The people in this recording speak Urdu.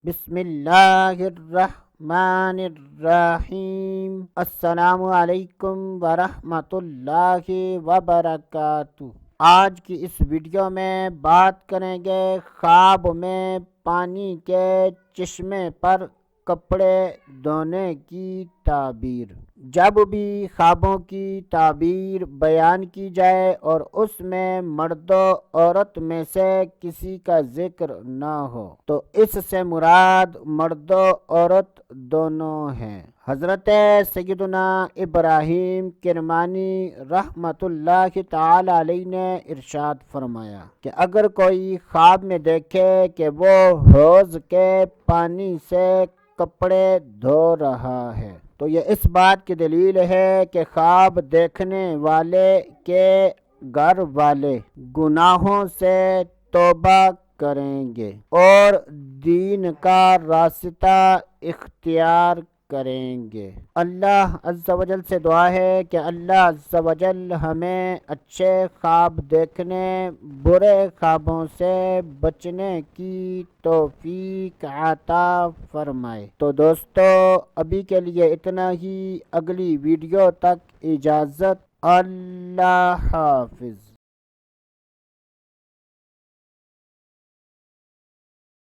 بسم اللہ الرحمن الرحیم۔ السلام علیکم ورحمۃ اللہ وبرکاتہ۔ آج کی اس ویڈیو میں بات کریں گے خواب میں پانی کے چشمے پر کپڑے دھونے کی تعبیر۔ جب بھی خوابوں کی تعبیر بیان کی جائے اور اس میں مرد و عورت میں سے کسی کا ذکر نہ ہو تو اس سے مراد مرد و عورت دونوں ہیں۔ حضرت سیدنا ابراہیم کرمانی رحمۃ اللہ تعالی علیہ نے ارشاد فرمایا کہ اگر کوئی خواب میں دیکھے کہ وہ حوض کے پانی سے کپڑے دھو رہا ہے تو یہ اس بات کی دلیل ہے کہ خواب دیکھنے والے کے گھر والے گناہوں سے توبہ کریں گے اور دین کا راستہ اختیار کریں گے۔ اللہ عز و جل سے دعا ہے کہ اللہ عز و جل ہمیں اچھے خواب دیکھنے، برے خوابوں سے بچنے کی توفیق عطا فرمائے۔ تو دوستو ابھی کے لیے اتنا ہی، اگلی ویڈیو تک اجازت، اللہ حافظ۔